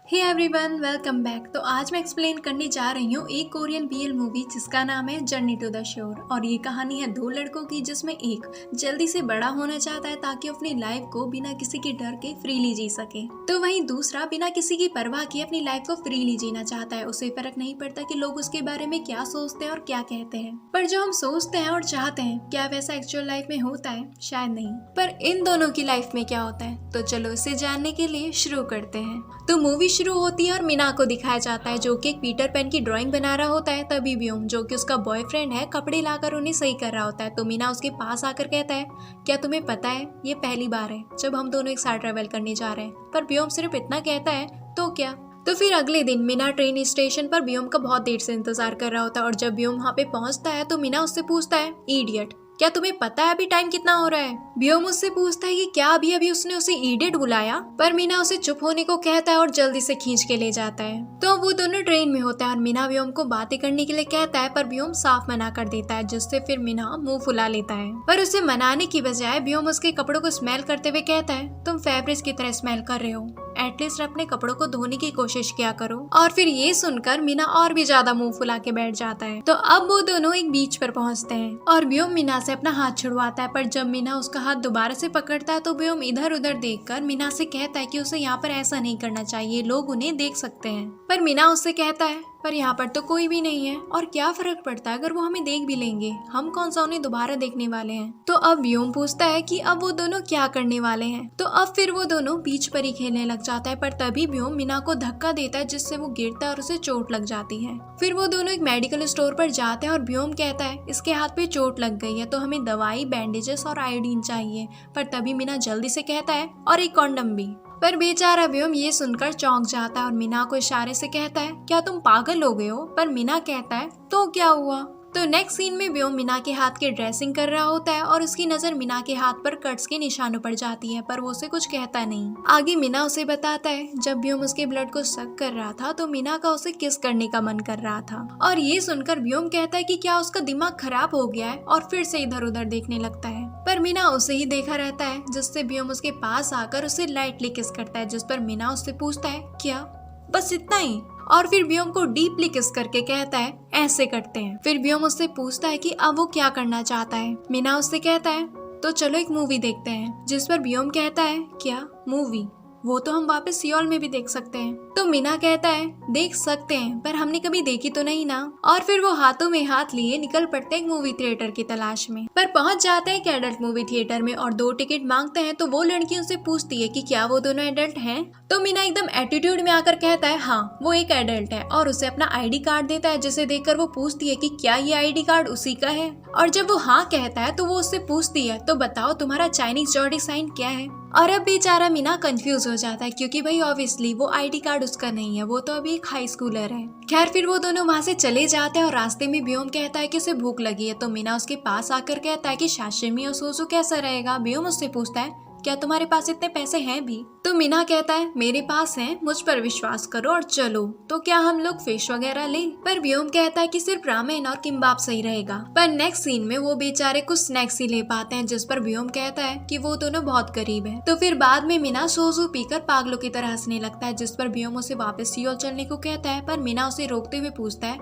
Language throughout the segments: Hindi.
Hey everyone, welcome back. तो आज मैं एक्सप्लेन करने जा रही हूँ एक कोरियन बीएल मूवी जिसका नाम है जर्नी टू द शोर। और ये कहानी है दो लड़कों की जिसमें एक जल्दी से बड़ा होना चाहता है ताकि अपनी लाइफ को बिना किसी के डर के फ्रीली जी सके, तो वहीं दूसरा बिना किसी की परवाह किए अपनी लाइफ को फ्रीली जीना चाहता है। उसे फर्क नहीं पड़ता कि लोग उसके बारे में क्या सोचते हैं और क्या कहते हैं, पर जो हम सोचते हैं और चाहते हैं क्या वैसा एक्चुअल लाइफ में होता है? शायद नहीं। पर इन दोनों की लाइफ में क्या होता है, तो चलो इसे जानने के लिए शुरू करते हैं। तो मूवी शुरू होती है और मीना को दिखाया जाता है जो कि एक पीटर पैन की ड्राइंग बना रहा होता है। तभी ब्योम जो कि उसका बॉयफ्रेंड है कपड़े लाकर उन्हें सही कर रहा होता है। तो मीना उसके पास आकर कहता है, क्या तुम्हें पता है ये पहली बार है जब हम दोनों एक साथ ट्रेवल करने जा रहे हैं। पर ब्योम सिर्फ इतना कहता है, तो क्या। तो फिर अगले दिन मीना ट्रेन स्टेशन पर ब्योम का बहुत देर से इंतजार कर रहा होता है। और जब ब्योम वहाँ पे पहुँचता है तो मीना उससे पूछता है, इडियट, क्या तुम्हें पता है अभी टाइम कितना हो रहा है? ब्योम उससे पूछता है कि क्या अभी अभी उसने उसे इडियट बुलाया? पर मीना उसे चुप होने को कहता है और जल्दी से खींच के ले जाता है। तो वो दोनों ट्रेन में होता है और मीना ब्योम को बातें करने के लिए कहता है, पर ब्योम साफ मना कर देता है, जिससे फिर मीना मुंह फुला लेता है। पर उसे मनाने की बजाय ब्योम उसके कपड़ों को स्मेल करते हुए कहता है, तुम फैब्रिक की तरह स्मेल कर रहे हो, एटलीस्ट अपने कपड़ों को धोने की कोशिश किया करो। और फिर ये सुनकर मीना और भी ज्यादा मुंह फुला के बैठ जाता है। तो अब वो दोनों एक बीच पर पहुंचते हैं और ब्योम मीना से अपना हाथ छुड़वाता है। पर जब मीना उसका हाथ दोबारा से पकड़ता है तो ब्योम इधर उधर देखकर मीना से कहता है कि उसे यहाँ पर ऐसा नहीं करना चाहिए, लोग उन्हें देख सकते हैं। पर मीना उससे कहता है, पर यहाँ पर तो कोई भी नहीं है और क्या फर्क पड़ता है अगर वो हमें देख भी लेंगे, हम कौन सा उन्हें दोबारा देखने वाले हैं। तो अब ब्योम पूछता है कि अब वो दोनों क्या करने वाले हैं। तो अब फिर वो दोनों बीच पर ही खेलने लग जाता है। पर तभी ब्योम मीना को धक्का देता है जिससे वो गिरता है और उसे चोट लग जाती है। फिर वो दोनों एक मेडिकल स्टोर पर जाते हैं और ब्योम कहता है, इसके हाथ पे चोट लग गई है तो हमें दवाई, बैंडेजेस और आयोडीन चाहिए। पर तभी मीना जल्दी से कहता है, और एक कॉन्डम भी। पर बेचारा ब्योम ये सुनकर चौंक जाता है और मीना को इशारे से कहता है, क्या तुम पागल हो गए हो? पर मीना कहता है, तो क्या हुआ? तो नेक्स्ट सीन में ब्योम मीना के हाथ की ड्रेसिंग कर रहा होता है और उसकी नजर मीना के हाथ पर कट्स के निशानों पर जाती है, पर वो उसे कुछ कहता नहीं। आगे मीना उसे बताता है, जब ब्योम उसके ब्लड को सक कर रहा था तो मीना का उसे किस करने का मन कर रहा था। और ये सुनकर ब्योम कहता है कि क्या उसका दिमाग खराब हो गया है, और फिर से इधर उधर देखने लगता है। पर मीना उसे ही देखा रहता है, जिससे ब्योम उसके पास आकर उसे लाइटली किस करता है, जिस पर मीना उससे पूछता है, क्या बस इतना ही? और फिर ब्योम को डीपली किस करके कहता है, ऐसे करते हैं। फिर ब्योम उससे पूछता है कि अब वो क्या करना चाहता है। मीना उससे कहता है, तो चलो एक मूवी देखते हैं। जिस पर ब्योम कहता है, क्या मूवी? वो तो हम वापस सियोल में भी देख सकते हैं। तो मीना कहता है, देख सकते हैं, पर हमने कभी देखी तो नहीं ना। और फिर वो हाथों में हाथ लिए निकल पड़ते हैं मूवी थिएटर की तलाश में। पर पहुंच जाते हैं एक एडल्ट मूवी थिएटर में और 2 टिकट मांगते हैं। तो वो लड़की उनसे पूछती है कि क्या वो दोनों एडल्ट हैं। तो मीना एकदम एटीट्यूड में आकर कहता है, हाँ वो एक एडल्ट है, और उसे अपना आईडी कार्ड देता है, जिसे देखकर वो पूछती है कि क्या ये आईडी कार्ड उसी का है। और जब वो हाँ कहता है तो वो उससे पूछती है, तो बताओ तुम्हारा चाइनीज जॉडी साइन क्या है। और अब बेचारा मीना कंफ्यूज हो जाता है, क्योंकि भाई ऑब्वियसली वो आईडी कार्ड उसका नहीं है, वो तो अभी एक हाई स्कूलर है। खैर फिर वो दोनों वहाँ से चले जाते हैं और रास्ते में ब्योम कहता है कि उसे भूख लगी है। तो मीना उसके पास आकर कहता है कि साशिमी और सोसो कैसा रहेगा। ब्योम उससे पूछता है, क्या तुम्हारे पास इतने पैसे हैं भी? तो मीना कहता है, मेरे पास हैं, मुझ पर विश्वास करो और चलो। तो क्या हम लोग फिश वगैरह लें? पर ब्योम कहता है कि सिर्फ रामेन और किम्बाब सही रहेगा। पर नेक्स्ट सीन में वो बेचारे कुछ स्नैक्स ही ले पाते हैं, जिस पर ब्योम कहता है कि वो दोनों बहुत करीब है। तो फिर बाद में मीना सोजू पीकर पागलों की तरह हंसने लगता है, जिस पर ब्योम उसे वापस सियोल चलने को कहता है। पर मीना उसे रोकते हुए पूछता है,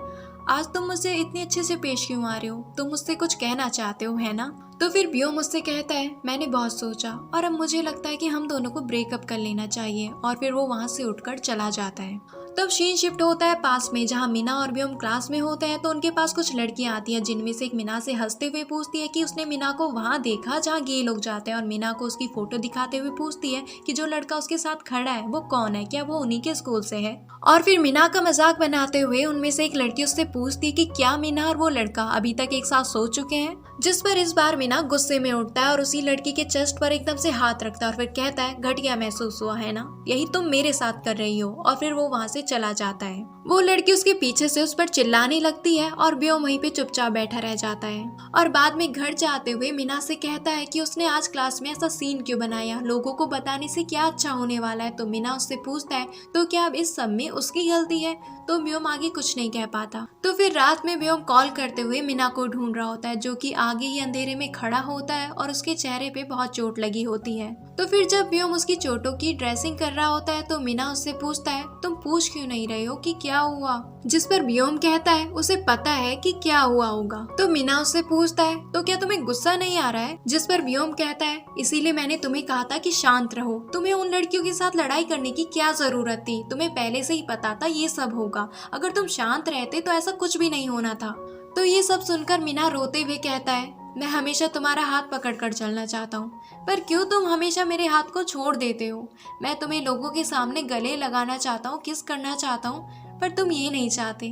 आज तुम मुझसे इतने अच्छे से पेश क्यों आ रहे हो? तुम मुझसे कुछ कहना चाहते हो, है ना? तो फिर ब्योम मुझसे कहता है, मैंने बहुत सोचा और अब मुझे लगता है कि हम दोनों को ब्रेकअप कर लेना चाहिए। और फिर वो वहाँ से उठकर चला जाता है। तब सीन शिफ्ट होता है पास में, जहाँ मीना और ब्योम क्लास में होते हैं। तो उनके पास कुछ लड़कियां आती हैं, जिनमें से एक मीना से हंसते हुए पूछती है कि उसने मीना को वहाँ देखा जहाँ गे लोग जाते हैं। और मीना को उसकी फोटो दिखाते हुए पूछती है कि जो लड़का उसके साथ खड़ा है वो कौन है, क्या वो उन्हीं के स्कूल से है। और फिर मीना का मजाक बनाते हुए उनमें से एक लड़की उससे पूछती है कि क्या मीना और वो लड़का अभी तक एक साथ सो चुके हैं। जिस पर इस बार मीना गुस्से में उठता है और उसी लड़की के चेस्ट पर एकदम से हाथ रखता है और फिर कहता है, घटिया महसूस हुआ है ना, यही तुम मेरे साथ कर रही हो। और फिर वो वहाँ से चला जाता है। वो लड़की उसके पीछे से उस पर चिल्लाने लगती है और ब्योम वहीं पे चुपचाप बैठा रह जाता है। और बाद में घर जाते हुए मीना से कहता है कि उसने आज क्लास में ऐसा सीन क्यों बनाया, लोगों को बताने से क्या अच्छा होने वाला है। तो मीना उससे पूछता है, तो क्या अब इस सब में उसकी गलती है? तो ब्योम आगे कुछ नहीं कह पाता। तो फिर रात में ब्योम कॉल करते हुए मीना को ढूंढ रहा होता है, जो कि आगे ही अंधेरे में खड़ा होता है और उसके चेहरे पे बहुत चोट लगी होती है। तो फिर जब व्योम उसकी चोटों की ड्रेसिंग कर रहा होता है तो मीना उससे पूछता है, तुम पूछ क्यों नहीं रहे हो कि क्या हुआ? जिस पर व्योम कहता है उसे पता है कि क्या हुआ होगा। तो मीना उससे पूछता है, तो क्या तुम्हें गुस्सा नहीं आ रहा है? जिस पर व्योम कहता है, इसीलिए मैंने तुम्हें कहा था कि शांत रहो। तुम्हें उन लड़कियों के साथ लड़ाई करने की क्या जरूरत थी? तुम्हें पहले से ही पता था ये सब होगा। अगर तुम शांत रहते तो ऐसा कुछ भी नहीं होना था। तो ये सब सुनकर मीना रोते हुए कहता है, मैं हमेशा तुम्हारा हाथ पकड़कर चलना चाहता हूँ, पर क्यों तुम हमेशा मेरे हाथ को छोड़ देते हो? मैं तुम्हें लोगों के सामने गले लगाना चाहता हूँ, किस करना चाहता हूँ, पर तुम ये नहीं चाहते।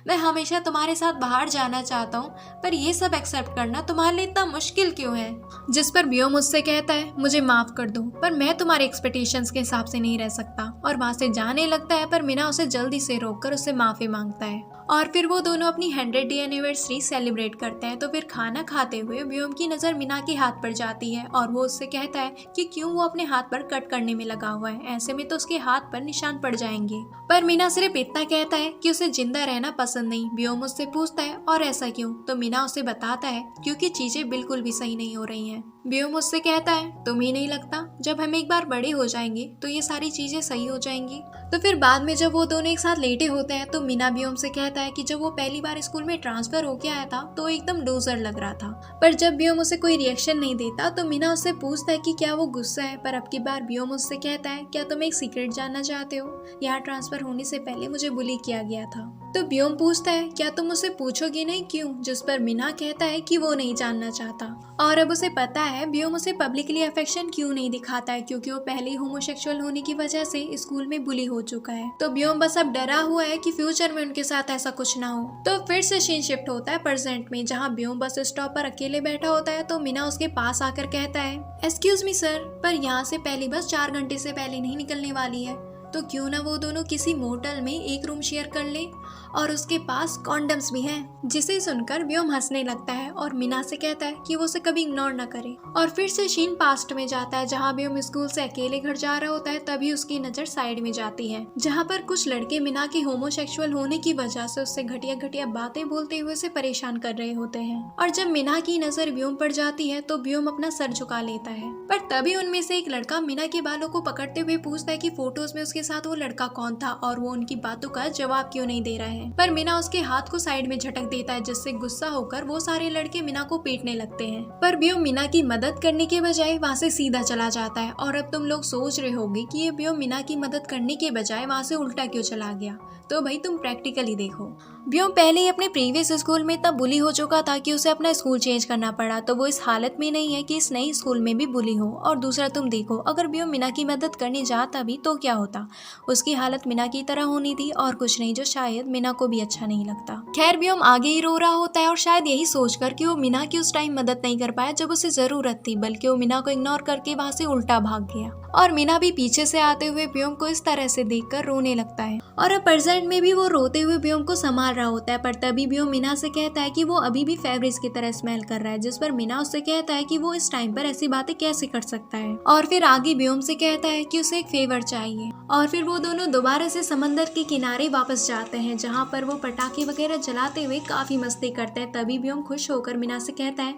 मैं हमेशा तुम्हारे साथ बाहर जाना चाहता हूँ, पर ये सब एक्सेप्ट करना तुम्हारे लिए इतना मुश्किल क्यों है? जिस पर व्योम मुझसे कहता है, मुझे माफ कर दो, पर मैं तुम्हारे एक्सपेक्टेशंस के हिसाब से नहीं रह सकता। और वहाँ से जाने लगता है, पर मीना उसे जल्दी से रोककर उससे माफी मांगता है और फिर वो दोनों अपनी 100th एनिवर्सरी सेलिब्रेट करते हैं। तो फिर खाना खाते हुए व्योम की नजर मीना के हाथ पर जाती है और वो उससे कहता है कि क्यों वो अपने हाथ पर कट करने में लगा हुआ है, ऐसे में तो उसके हाथ पर निशान पड़ जाएंगे। पर मीना सिर्फ इतना कहता है कि उसे जिंदा रहना पसंद नहीं। व्योम उससे पूछता है, और ऐसा क्यों? तो मीना उसे बताता है, क्योंकि चीजें बिल्कुल भी सही नहीं हो रही हैं। व्योम उससे कहता है, तुम्हें नहीं लगता जब हम एक बार बड़े हो जाएंगे तो ये सारी चीजें सही हो जाएंगी? तो फिर बाद में जब वो दोनों एक साथ लेटे होते हैं तो मीना व्योम से कहता है कि जब वो पहली बार स्कूल में ट्रांसफर होके आया था तो एकदम लूजर लग रहा था। पर जब व्योम उसे कोई रिएक्शन नहीं देता तो मीना उससे पूछता है कि क्या वो गुस्सा है। पर अब की बार व्योम उससे कहता है, क्या तुम एक सीक्रेट जानना चाहते हो? यहाँ ट्रांसफर होने से पहले मुझे बुली किया गया था। तो व्योम पूछता है, क्या तुम उसे पूछोगे नहीं, क्यों? जिस पर मीना कहता है कि वो नहीं जानना चाहता। और अब उसे पता है व्योम उसे पब्लिकली अफेक्शन क्यों नहीं दिखाता है, क्योंकि वो पहले ही होमोसेक्सुअल होने की वजह से स्कूल में बुली हो चुका है। तो व्योम बस अब डरा हुआ है कि फ्यूचर में उनके साथ ऐसा कुछ ना हो। तो फिर से सीन शिफ्ट होता है प्रेजेंट में, जहाँ व्योम बस स्टॉप पर अकेले बैठा होता है। तो मीना उसके पास आकर कहता है, एक्सक्यूज मी सर, पर यहाँ से पहली बस 4 घंटे से पहले नहीं निकलने वाली है, तो क्यों ना वो दोनों किसी मोटल में एक रूम शेयर कर ले, और उसके पास कॉन्डम्स भी हैं। जिसे सुनकर व्योम हंसने लगता है और मीना से कहता है कि वो उसे कभी इग्नोर ना करे। और फिर से शीन पास्ट में जाता है, जहाँ व्योम स्कूल से अकेले घर जा रहा होता है। तभी उसकी नजर साइड में जाती है, जहाँ पर कुछ लड़के मीना के होमोसेक्सुअल होने की वजह से उससे घटिया घटिया बातें बोलते हुए उसे परेशान कर रहे होते हैं। और जब मीना की नजर व्योम पर जाती है तो व्योम अपना सर झुका लेता है। पर तभी उनमें से एक लड़का मीना के बालों को पकड़ते हुए पूछता है कि फोटोज में उसके साथ वो लड़का कौन था और वो उनकी बातों का जवाब क्यों नहीं दे रहा है। पर मीना उसके हाथ को साइड में झटक देता है, जिससे गुस्सा होकर वो सारे लड़के मीना को पीटने लगते हैं। पर व्योम मीना की मदद करने के बजाय वहाँ से सीधा चला जाता है। और अब तुम लोग सोच रहे होगे कि ये व्योम मीना की मदद करने के बजाय वहाँ से उल्टा क्यों चला गया। तो भाई तुम प्रैक्टिकली देखो, व्योम पहले ही अपने प्रीवियस स्कूल में इतना बुली हो चुका था कि उसे अपना स्कूल चेंज करना पड़ा। तो वो इस हालत में नहीं है कि इस नई स्कूल में भी बुली हो। और दूसरा तुम देखो, अगर व्योम मीना की मदद करने जाता भी तो क्या होता, उसकी हालत मीना की तरह होनी थी और कुछ नहीं, जो शायद मीना को भी अच्छा नहीं लगता। खैर व्योम आगे ही रो रहा होता है और शायद यही सोचकर कि वो मीना की उस टाइम मदद नहीं कर पाया जब उसे जरूरत थी, बल्कि वो मीना को इग्नोर करके वहाँ से उल्टा भाग गया। और मीना भी पीछे से आते हुए व्योम को इस तरह से देखकर रोने लगता है। और अब प्रेजेंट में भी वो रोते हुए व्योम को संभाल रहा होता है। पर तभी व्योम मीना से कहता है कि वो अभी भी फेब्रिज की तरह स्मेल कर रहा है, जिस पर मीना उससे कहता है कि वो इस टाइम पर ऐसी बातें कैसे कर सकता है। और फिर आगे व्योम से कहता है कि उसे एक फेवर चाहिए। और फिर वो दोनों दोबारा से समंदर के किनारे वापस जाते हैं, जहाँ पर वो पटाखे वगैरह जलाते हुए काफी मस्ती करते हैं। तभी व्योम खुश होकर मीना से कहता है,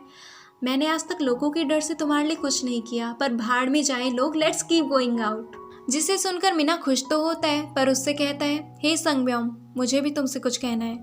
मैंने आज तक लोगों के डर से तुम्हारे लिए कुछ नहीं किया, पर भाड़ में जाए लोग, लेट्स कीप गोइंग आउट। जिसे सुनकर मीना खुश तो होता है, पर उससे कहता है, हे संगव्योम, मुझे भी तुमसे कुछ कहना है,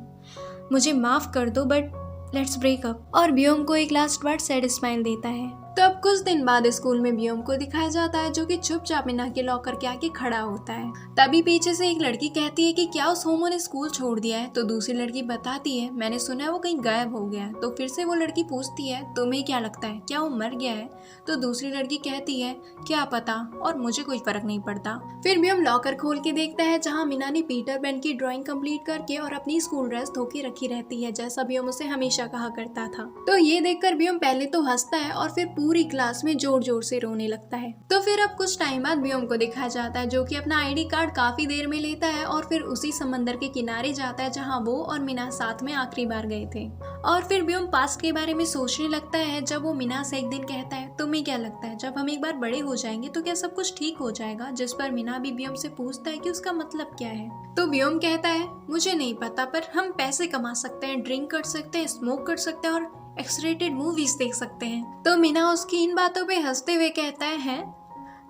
मुझे माफ कर दो, बट लेट्स ब्रेक अप। और व्योम को एक लास्ट बार सैड स्माइल देता है। तो अब कुछ दिन बाद स्कूल में व्योम को दिखाया जाता है, जो कि चुपचाप मीना के लॉकर के आगे खड़ा होता है। तभी पीछे से एक लड़की कहती है कि क्या उस होमो ने स्कूल छोड़ दिया है। तो दूसरी लड़की बताती है, मैंने सुना है वो कहीं गायब हो गया है। तो फिर से वो लड़की पूछती है, तुम्हें क्या लगता है, क्या वो मर गया है? तो दूसरी लड़की कहती है, क्या पता, और मुझे कोई फर्क नहीं पड़ता। फिर व्योम लॉकर खोल के देखता है, जहाँ मीना ने पीटर पैन की ड्राइंग कंप्लीट करके और अपनी स्कूल ड्रेस धो के रखी रहती है, जैसा व्योम उसे हमेशा कहा करता था। तो ये देखकर व्योम पहले तो हंसता है और फिर पूरी क्लास में जोर जोर से रोने लगता है। तो फिर अब कुछ टाइम बाद व्योम को दिखाया जाता है, जो कि अपना आईडी कार्ड काफी देर में लेता है और फिर उसी समंदर के किनारे जाता है, जहाँ वो और मीना साथ में आखिरी बार गए थे। और फिर व्योम पास्ट के बारे में सोचने लगता है, जब वो मीना से एक दिन कहता है, तुम्हें क्या लगता है जब हम एक बार बड़े हो जाएंगे तो क्या सब कुछ ठीक हो जाएगा? जिस पर मीना भी व्योम से पूछता है कि उसका मतलब क्या है। तो व्योम कहता है, मुझे नहीं पता, पर हम पैसे कमा सकते हैं, ड्रिंक कर सकते हैं, स्मोक कर सकते हैं और एक्स-रेटेड मूवीज देख सकते हैं। तो मीना उसकी इन बातों पे हंसते हुए कहता है,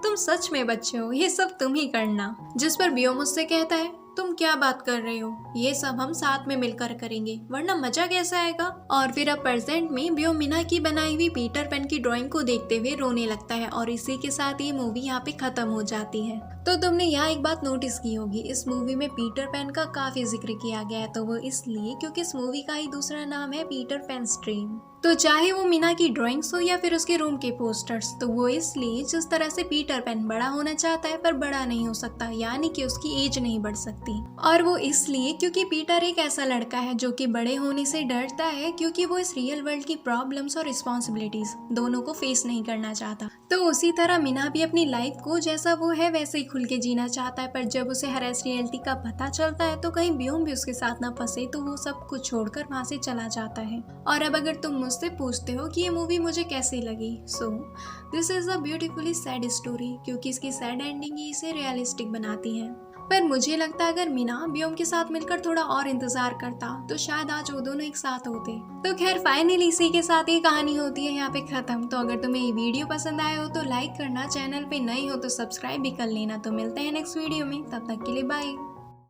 तुम सच में बच्चे हो, ये सब तुम ही करना। जिस पर बियो मुझसे कहता है, तुम क्या बात कर रहे हो, ये सब हम साथ में मिलकर करेंगे, वरना मजा कैसे आएगा। और फिर अब प्रेजेंट में बियो मीना की बनाई हुई पीटर पैन की ड्राइंग को देखते हुए रोने लगता है और इसी के साथ ये मूवी यहाँ पे खत्म हो जाती है। तो तुमने यहाँ एक बात नोटिस की होगी, इस मूवी में पीटर पैन का काफी जिक्र किया गया है। तो वो इसलिए क्योंकि इस मूवी का ही दूसरा नाम है पीटर पैन्स ड्रीम। तो चाहे वो मीना की ड्राइंग्स हो या फिर उसके रूम के पोस्टर्स, तो वो इसलिए जिस तरह से पीटर पैन बड़ा होना चाहता है पर बड़ा नहीं हो सकता, यानी कि उसकी एज नहीं बढ़ सकती। और वो इसलिए क्योंकि पीटर एक ऐसा लड़का है जो कि बड़े होने से डरता है, क्योंकि वो इस रियल वर्ल्ड की प्रॉब्लम्स और रिस्पॉन्सिबिलिटीज दोनों को फेस नहीं करना चाहता। तो उसी तरह मीना भी अपनी लाइफ को जैसा वो है वैसे ही खुल के जीना चाहता है, पर जब उसे हरेस रियलिटी का पता चलता है तो कहीं ब्योम भी उसके साथ ना फंसे, तो वो सब कुछ छोड़कर वहां से चला जाता है। और अब अगर तुम मुझसे पूछते हो कि ये मूवी मुझे कैसी लगी, so this is a beautifully sad story, क्योंकि इसकी सैड एंडिंग ही इसे रियलिस्टिक बनाती है। पर मुझे लगता है अगर मीना ब्योम के साथ मिलकर थोड़ा और इंतजार करता तो शायद आज वो दोनों एक साथ होते। तो खैर फाइनली इसी के साथ ये कहानी होती है यहाँ पे खत्म। तो अगर तुम्हें ये वीडियो पसंद आया हो तो लाइक करना, चैनल पे नए हो तो सब्सक्राइब भी कर लेना। तो मिलते हैं नेक्स्ट वीडियो में, तब तक के लिए बाय।